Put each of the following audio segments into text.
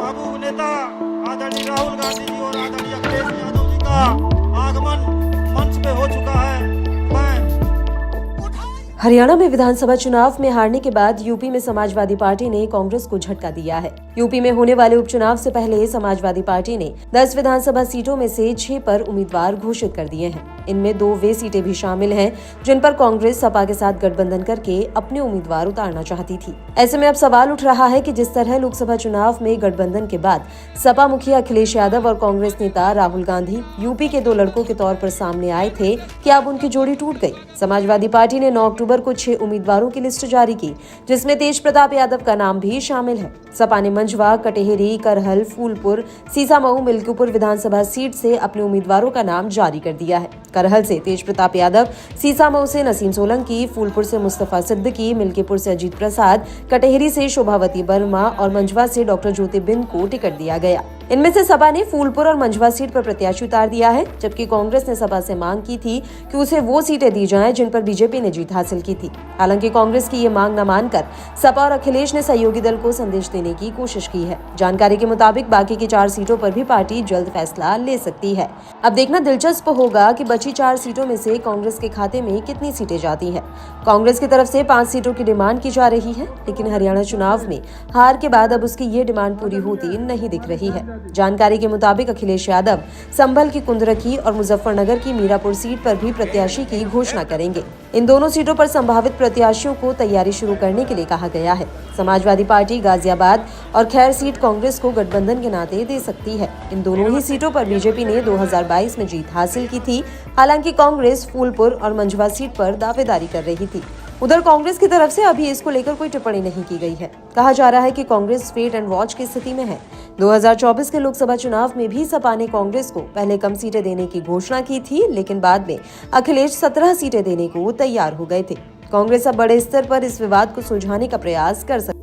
महबूब नेता आदरणीय राहुल गांधी जी और आदरणीय अखिलेश यादव जी का आगमन मंच पे हो चुका है। हरियाणा में विधानसभा चुनाव में हारने के बाद यूपी में समाजवादी पार्टी ने कांग्रेस को झटका दिया है। यूपी में होने वाले उपचुनाव से पहले समाजवादी पार्टी ने 10 विधानसभा सीटों में से 6 पर उम्मीदवार घोषित कर दिए हैं। इनमें 2 वे सीटें भी शामिल हैं जिन पर कांग्रेस सपा के साथ गठबंधन करके अपने उम्मीदवार उतारना चाहती थी। ऐसे में अब सवाल उठ रहा है कि जिस तरह लोकसभा चुनाव में गठबंधन के बाद सपा मुखिया अखिलेश यादव और कांग्रेस नेता राहुल गांधी यूपी के 2 लड़कों के तौर पर सामने आए थे, कि अब उनकी जोड़ी टूट गई। समाजवादी पार्टी ने 9 अक्टूबर को 6 उम्मीदवारों की लिस्ट जारी की, जिसमें तेज प्रताप यादव का नाम भी शामिल है। सपा ने मंझवा, कटेहरी, करहल, फूलपुर, सीसामऊ, मिल्कीपुर विधानसभा सीट से अपने उम्मीदवारों का नाम जारी कर दिया है। करहल से तेज प्रताप यादव, सीसामऊ से नसीम सोलंकी, फूलपुर से मुस्तफा सिद्दीकी, मिल्कीपुर से अजीत प्रसाद, कटेहरी से शोभावती वर्मा और मंझवा से डॉक्टर ज्योति बिंद को टिकट दिया गया। इनमें से सपा ने फूलपुर और मंझवा सीट पर प्रत्याशी उतार दिया है, जबकि कांग्रेस ने सपा से मांग की थी कि उसे वो सीटें दी जाएं जिन पर बीजेपी ने जीत हासिल की थी। हालांकि कांग्रेस की ये मांग न मानकर सपा और अखिलेश ने सहयोगी दल को संदेश देने की कोशिश की है। जानकारी के मुताबिक बाकी की 4 सीटों पर भी पार्टी जल्द फैसला ले सकती है। अब देखना दिलचस्प होगा कि बची 4 सीटों में से कांग्रेस के खाते में कितनी सीटें जाती हैं। कांग्रेस की तरफ से 5 सीटों की डिमांड की जा रही है, लेकिन हरियाणा चुनाव में हार के बाद अब उसकी ये डिमांड पूरी होती नहीं दिख रही है। जानकारी के मुताबिक अखिलेश यादव संभल की कुंदरकी और मुजफ्फरनगर की मीरापुर सीट पर भी प्रत्याशी की घोषणा करेंगे। इन दोनों सीटों पर संभावित प्रत्याशियों को तैयारी शुरू करने के लिए कहा गया है। समाजवादी पार्टी गाजियाबाद और खैर सीट कांग्रेस को गठबंधन के नाते दे सकती है। इन दोनों ही सीटों पर बीजेपी ने 2022 में जीत हासिल की थी। हालांकि कांग्रेस फूलपुर और मंझवा सीट पर दावेदारी कर रही थी। उधर कांग्रेस की तरफ से अभी इसको लेकर कोई टिप्पणी नहीं की गई है। कहा जा रहा है कि कांग्रेस वेट एंड वॉच की स्थिति में है। 2024 के लोकसभा चुनाव में भी सपा ने कांग्रेस को पहले कम सीटें देने की घोषणा की थी, लेकिन बाद में अखिलेश 17 सीटें देने को तैयार हो गए थे। कांग्रेस अब बड़े स्तर पर इस विवाद को सुलझाने का प्रयास कर सकती है।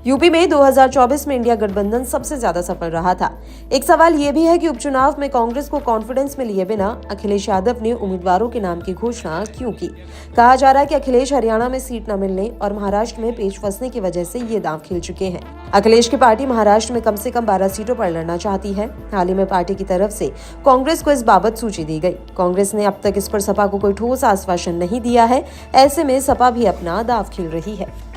यूपी में 2024 में इंडिया गठबंधन सबसे ज्यादा सफल रहा था। एक सवाल ये भी है कि उपचुनाव में कांग्रेस को कॉन्फिडेंस में लिए बिना अखिलेश यादव ने उम्मीदवारों के नाम की घोषणा क्यों की। कहा जा रहा है कि अखिलेश हरियाणा में सीट न मिलने और महाराष्ट्र में पेच फंसने की वजह से ये दांव खेल चुके हैं। अखिलेश की पार्टी महाराष्ट्र में कम से कम 12 सीटों पर लड़ना चाहती है। हाल ही में पार्टी की तरफ से कांग्रेस को इस बाबत सूची दी गई। कांग्रेस ने अब तक इस पर सपा को कोई ठोस आश्वासन नहीं दिया है। ऐसे में सपा भी अपना दांव खेल रही है।